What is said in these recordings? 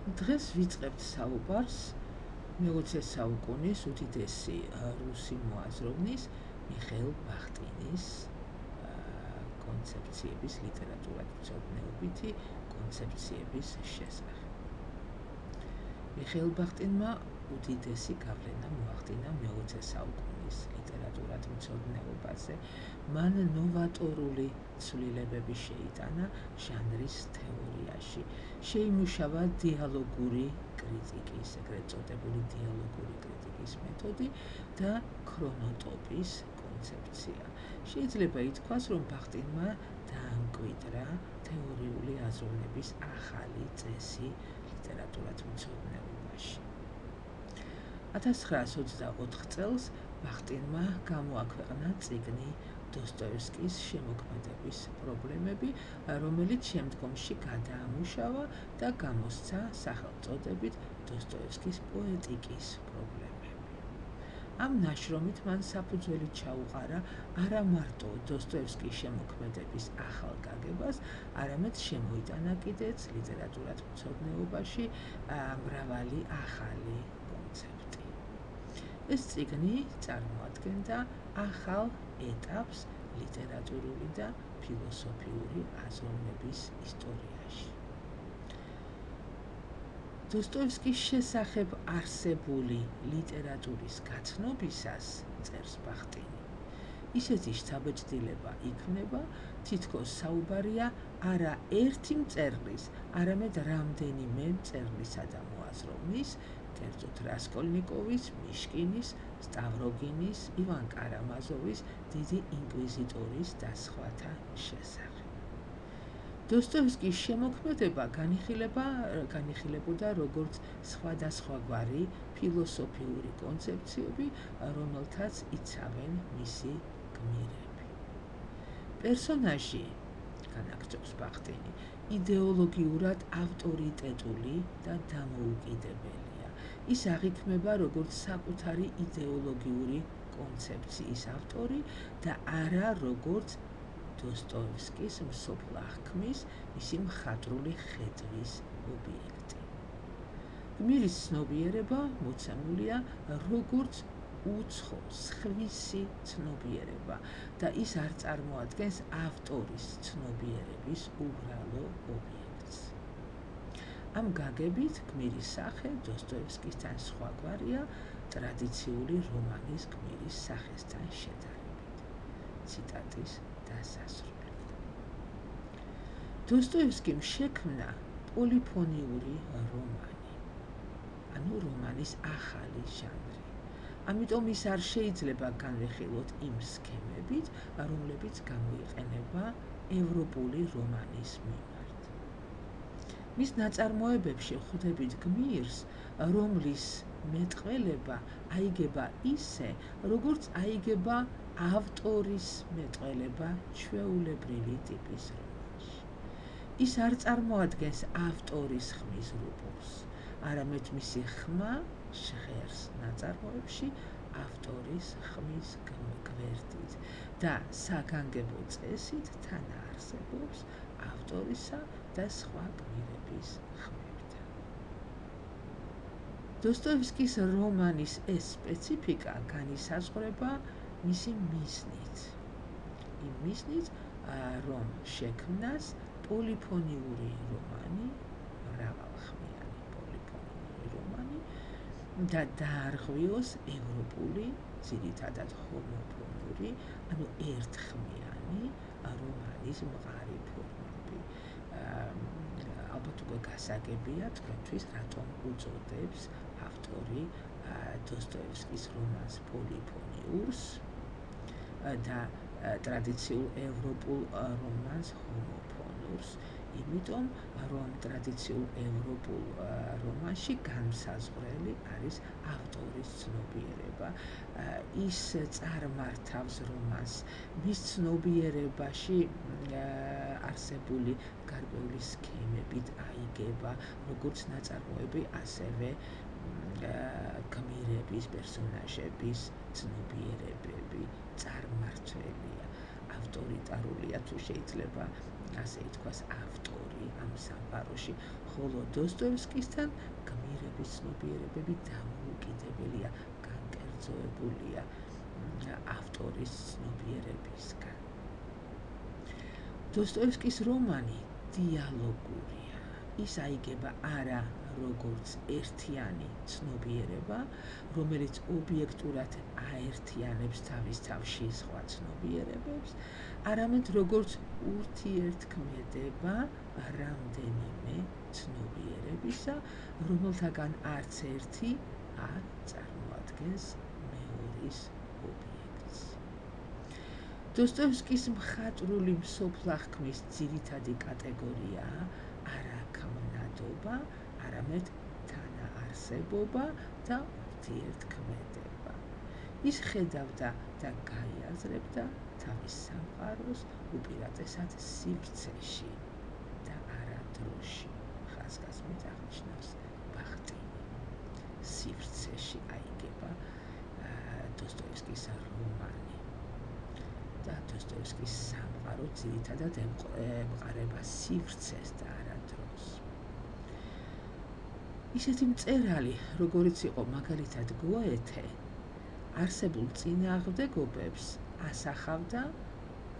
დღეს ვიწყებთ საუბარს მე-20 საუკუნის უდიდესი რუსი მოაზროვნის მიხეილ ბახტინის კონცეფციების ლიტერატურათმცოდნეობითი კონცეფციების შესახებ. მიხეილ ბახტინმა უდიდესი გავლენა მოახდინა მე-20 საუკუნის ლიტერატურათმცოდნეობაზე. მან ნოვატორული ცვლილებები შეიტანა ჟანრის თეორიაში. შეიმუშავა დიალოგური კრიტიკის, ეგრეთ წოდებული დიალოგური კრიტიკის მეთოდი და ქრონოტოპის კონცეფცია. შეიძლება ითქვას, რომ ბახტინმა დაამკვიდრა თეორიული აზროვნების ახალი წესი ლიტერატურათმცოდნეობაში. 1924 წელს ბახტინმა გამოაქვეყნა წიგნი დოსტოევსკის შემოქმედების პრობლემები, რომელიც შემდგომში გადაამუშავა და გამოსცა სახელწოდებით დოსტოევსკის პოეტიკის პრობლემები. ამ ნაშრომით მან საფუძველი ჩაუყარა არა მარტო დოსტოევსკის შემოქმედების ახალ გაგებას, არამედ შემოიტანა კიდეც ლიტერატურათმცოდნეობაში მრავალი ახალი კონცეფტი. ეს წიგნი წარმოადგენდა ახალ ეტაპს ლიტერატურული და ფილოსოფიური აზროვნების ისტორიაში. დოსტოევსკის შესახებ არსებული ლიტერატურის გაცნობისას წერს ბახტინი. ისეთი შთაბეჭდილება იქმნება, თითქოს საუბარია არა ერთი მწერლის, არამედ რამდენიმე მწერლისა და მოაზროვნის, კერძოდ რასკოლნიკოვის, მიშკინის, სტავროგინის, ივან კარამაზოვის, დიდი ინკვიზიტორის და სხვათა შესახებ. დოსტოევსკის შემოქმედება განიხილებოდა როგორც სხვადასხვაგვარი ფილოსოფიური კონცეფციები, რომელთაც იცავენ მისი გმირები. პერსონაჟი, განაგრძობს ბახტინი, იდეოლოგიურად ავტორიტეტული და დამოუკიდებელია. ის აღიქმება როგორც საკუთარი იდეოლოგიური კონცეფციის ავტორი და არა როგორც დოსტოევსკის მსოფლმახქმის, მისი მხატვრული ხედვის ობიექტი. გმირის ცნობიერება მოცემულია როგორც უცხო, სხვისი ცნობიერება და ის არ წარმოადგენს ავტორის ცნობიერების უბრალო ობიექტს. ამ გაგებით გმირის სახე დოსტოევსკისთან სხვაგვარია ტრადიციული რომანის გმირის სახესთან შედარებით. ციტატის დასასრული. დოსტოევსკიმ შექმნა პოლიფონიური რომანი, ანუ რომანის ახალი ჟანრი. ამიტომ ის არ შეიძლება განვიხილოთ იმ სქემებით, რომლებიც გამოიყენება ევროპული რომანის მიმართ. მის ნაწარმოებებში ხვდებით გმირს, რომლის მეტყველება აიგება ისე, როგორც აიგება ავტორის მეტყველება ჩვეულებრივი ტიპის რომანში. ის არ წარმოადგენს ავტორის ხმის რუპორს, არამედ მისი ხმა ჟღერს ნაწარმოებში ავტორის ხმის გვერდით და საგანგებო წესით თანაარსებობს ავტორისა და სხვა გმირების ხმებთან. დოსტოევსკის რომანის ეს სპეციფიკა განისაზღვრება მისი მიზნით. იმ მიზნით, რომ შექმნას პოლიფონიური რომანი, მრავალხმიანი პოლიფონიური რომანი და დაარღვიოს ევროპული, ძირითადად ჰომოფონური, ანუ ერთხმიანი რომანის მყარი ფორმები. ალბათ უკვე გასაგებია თქვენთვის, რატომ უწოდებს ავტორი დოსტოევსკის რომანს პოლიფონიურს და ტრადიციულ ევროპულ რომანს ჰომოფონურს. იმიტომ, რომ ტრადიციულ ევროპულ რომანში განმსაზღვრელი არის ავტორის ცნობიერება. ის წარმართავს რომანს მის ცნობიერებაში არსებული გარკვეული სქემებით აიგება, როგორც ნაწარმოები, ასევე გმირების, პერსონაჟების ცნობიერებები წარმმართველია. ავტორიტარულია, თუ შეიძლება ასე ითქვას, ავტორი ამ სამყაროში, ხოლო დოსტოევსკისთან გმირების ცნობიერებები დამოუკიდებელია, განკერძოებულია ავტორის ცნობიერებისგან. დოსტოევსკის რომანი დიალოგურია. ის აიგება არა როგორც ერთიანი ცნობიერება, რომელიც ობიექტურად აერთიანებს თავის თავში სხვა ცნობიერებებს, არამედ როგორც ურთიერთქმედება რამდენიმე ცნობიერებისა, რომელთაგან არც ერთი არ წარმოადგენს მეორის ობიექტს. დოსტოევსკის მხატვრული მსოფლახქმის ძირითადი კატეგორიაა არა ქმნადობა, არამედ თანაარსებობა და ურთიერთქმედება. ის ხედავდა და გაიაზრებდა თავის სამყაროს უპირატესად სივრცეში და არა დროში. ხაზგასმით აღნიშნავს ბახტინი. სივრცეში აიგება დოსტოევსკის რომანი და დოსტოევსკის სამყარო ძირითადად ემყარება სივრცეს და არა დროს. ისეთი მწერალი, როგორიც იყო მაგალითად გოეთე, არსებულ წინააღმდეგობებს ასახავდა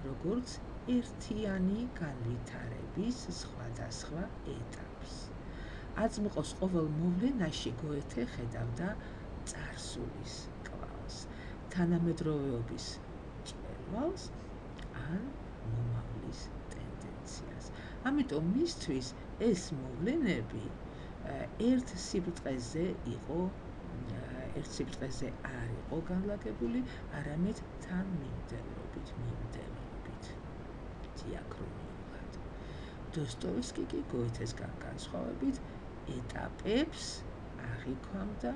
როგორც ერთიანი განვითარების სხვადასხვა ეტაპს. აწმყოს ყოველ მოვლენაში გოეთე ხედავდა წარსულის კვალს, თანამედროვეობის ჭრელვალს ან მომავლის ტენდენციას. ამიტომ მისთვის ეს მოვლენები ერთ სიბრტყეზე არ იყო განლაგებული, არამედ თანმიმდევრობით, დიაქრონიულად. დოსტოევსკი კი გოეთესგან განსხვავებით ეტაპებს აღიქვამდა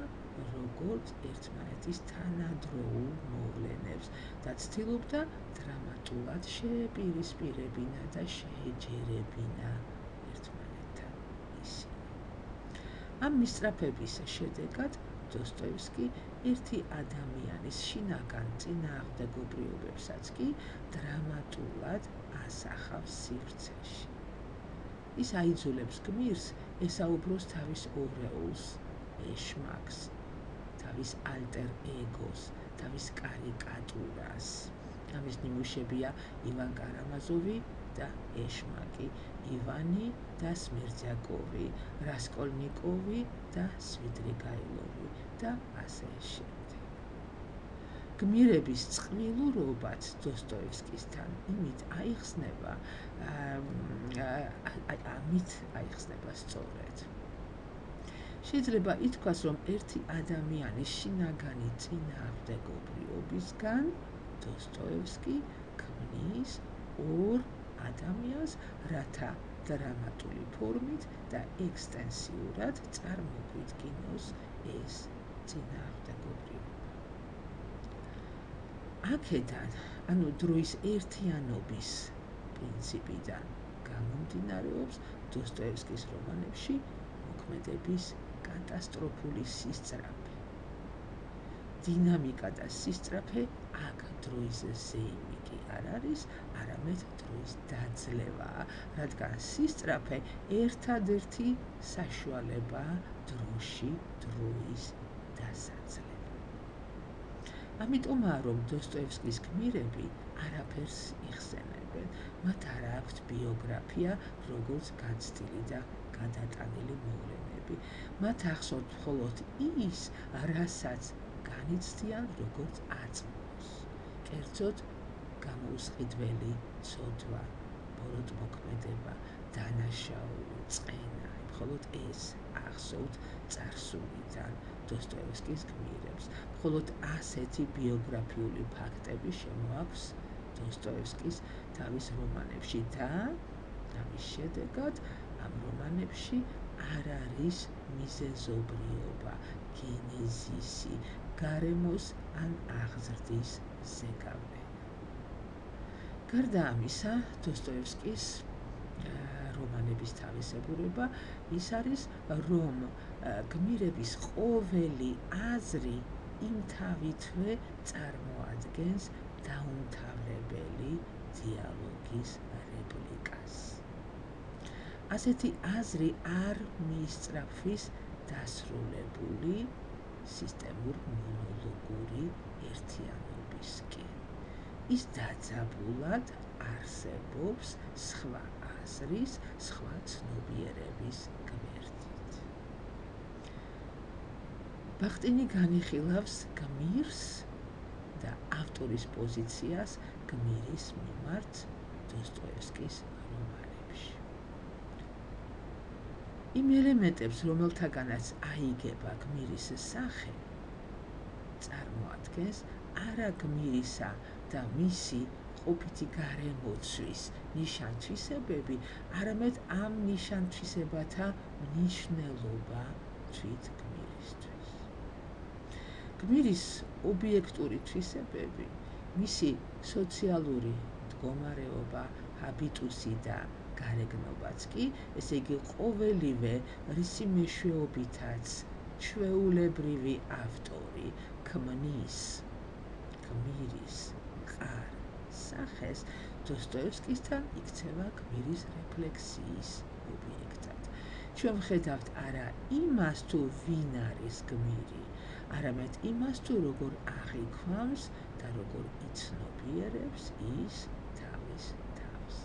როგორც ერთმანეთის თანადროულ მოვლენებს და ცდილობდა დრამატულად შეეპირისპირებინა და შეეჯერებინა ერთმანეთთან ისინი. ამ მისწრაფების შედეგად დოსტოევსკი ერთი ადამიანის შინაგან წინააღმდეგობრივებებსაც კი დრამატულად ასახავს სივრცეში. ის აიძულებს გმირს ესაუბროს თავის ორეულს, ეშმაკს, თავის ალტერ ეგოს, თავის კარიკატურას. ამის ნიმუშებია ივან კარამაზოვი და ეშმაკი, ივანი და სმერძაკოვი, რასკოლნიკოვი და სვიდრიგაილოვი და ასე შემდეგ. გმირების წყვილურობაც დოსტოევსკისთან ამით აიხსნება სწორედ. შეიძლება ითქვას, რომ ერთი ადამიანის შინაგანი წინააღმდეგობრივობისგან დოსტოევსკი ქმნის ორ ადამიანს, რათა დრამატული ფორმით და ექსტენსიურად წარმოგვიდგინოს ეს წინააღმდეგობრივობა. აქედან, ანუ დროის ერთიანობის პრინციპიდან გამომდინარეობს დოსტოევსკის რომანებში მოქმედების კატასტროფული სისწრაფე. დინამიკა და სისწრაფე აქ დროის ზეიმი კი არ არის, არამედ დროის დაძლევაა, რადგან სისწრაფე ერთადერთი საშუალებაა დროში დროის დასაძლევა. ამიტომაა, რომ დოსტოევსკის გმირები არაფერს იხსენებენ, მათ არ აქვთ ბიოგრაფია, როგორც განცდილი და გადატანილი მოვლენები. მათ ახსოვთ მხოლოდ ის, რასაც განიცდიან როგორც აწმყოს. კერძოდ, გამოუსყიდველი ცოდვა, ბოროტმოქმედება, დანაშაული, წყენა, მხოლოდ ეს ახსოვთ წარსულიდან დოსტოევსკის გმირებს. მხოლოდ ასეთი ბიოგრაფიული ფაქტები შემოაქვს დოსტოევსკის თავის რომანებში და ამის შედეგად ამ რომანებში არ არის მიზეზობრიობა, გენეზისი, გარემოს ან აღზრდის ზეგავლენა. გარდა ამისა, დოსტოევსკის რომანების თავისებურება ის არის, რომ გმირების ყოველი აზრი იმთავითვე წარმოადგენს დაუმთავრებელი დიალოგის რეპლიკას. ასეთი აზრი არ მიისწრაფვის დასრულებული სისტემურ მონოლოგური ერთიანობისკენ. ის დაძაბულად არსებობს სხვა აზრის, სხვა ცნობიერების გვერდით. ბახტინი განიხილავს გმირს და ავტორის პოზიციას გმირის მიმართ დოსტოევსკის რომანებში. იმ ელემენტებს, რომელთაგანაც აიგება გმირის სახე, წარმოადგენს არა გმირისა და მისი ყოფითი გარემოცვის ნიშან-თვისებები, არამედ ამ ნიშან-თვისებათა მნიშვნელობა თვით გმირისთვის. გმირის ობიექტური თვისებები, მისი სოციალური მდგომარეობა, ჰაბიტუსი და გარეგნობაც კი, ესე იგი ყოველივე რისი მეშვეობითაც ჩვეულებრივი ავტორი ქმნის გმირის მყარ სახეს, დოსტოევსკისთან იქცევა გმირის რეფლექსიის ობიექტად. ჩვენ ვხედავთ არა იმას, თუ ვინ არის გმირი, არამედ იმას, თუ როგორ აღიქვამს და როგორ იცნობიერებს ის თავის თავს.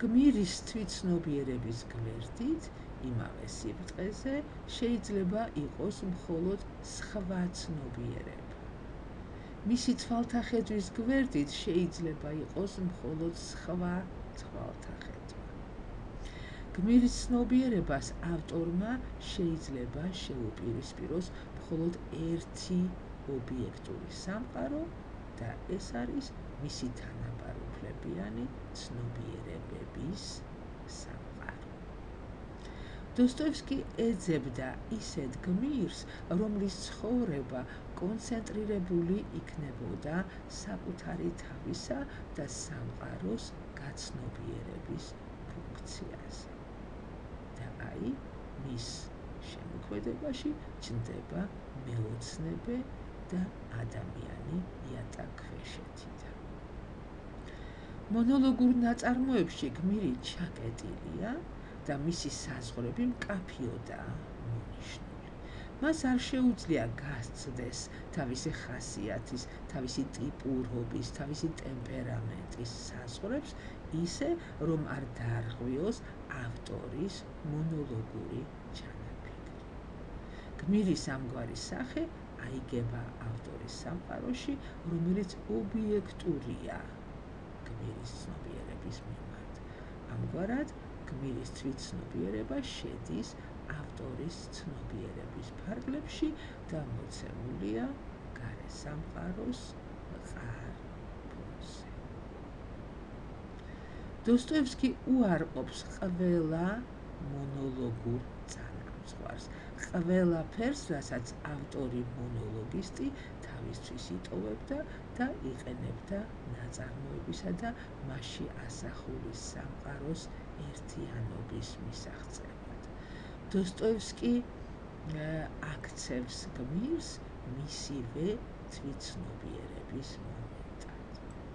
გმირის თვითცნობიერების გვერდით, იმავე სიბრტყეზე, შეიძლება იყოს მხოლოდ სხვა ცნობიერება. მისი თვალთახედვის გვერდით შეიძლება იყოს მხოლოდ სხვა თვალთახედვა. გმირის ცნობიერებას ავტორმა შეიძლება შეუპირისპიროს მხოლოდ ერთი ობიექტური სამყარო და ეს არის მისი თანაბარუფლებიანი ცნობიერებების სამყარო. დოსტოევსკი ეძებდა ისეთ გმირს, რომლის ცხოვრება კონცენტრირებული იქნებოდა საკუთარი თავისა და სამყაროს გაცნობიერების ფუნქციაზე. და აი, მის შემოქმედებაში ჩნდება მეოცნებე და ადამიანი იატაკქვეშეთიდან. მონოლოგურ ნაწარმოებში გმირი ჩაკეტილია და მისი საზღვრები მკაფიოდაა მონიშნული. მას არ შეუძლია გასცდეს თავისი ხასიათის, თავისი ტიპურობის, თავისი ტემპერამენტის საზღვრებს ისე, რომ არ დაარღვიოს ავტორის მონოლოგური ჩანაფიქრი. გმირის ამგვარი სახე აიგება ავტორის სამყაროში, რომელიც ობიექტურია გმირის ცნობიერების მიმართ. ამგვარად, გმირის თვითცნობიერება შედის ავტორის ცნობიერების ფარგლებში და მოცემულია გარე სამყაროს მყარ ფონზე. დოსტოევსკი უარყოფს ყველა მონოლოგურ წანამძღვარს, ყველაფერს, რასაც ავტორი მონოლოგისტი თავისთვის იტოვებდა და იყენებდა ნაწარმოებისა და მასში ასახული სამყაროს ერთიანობის მისაღწევად. დოსტოევსკი აქცევს გმირს მისივე თვითცნობიერების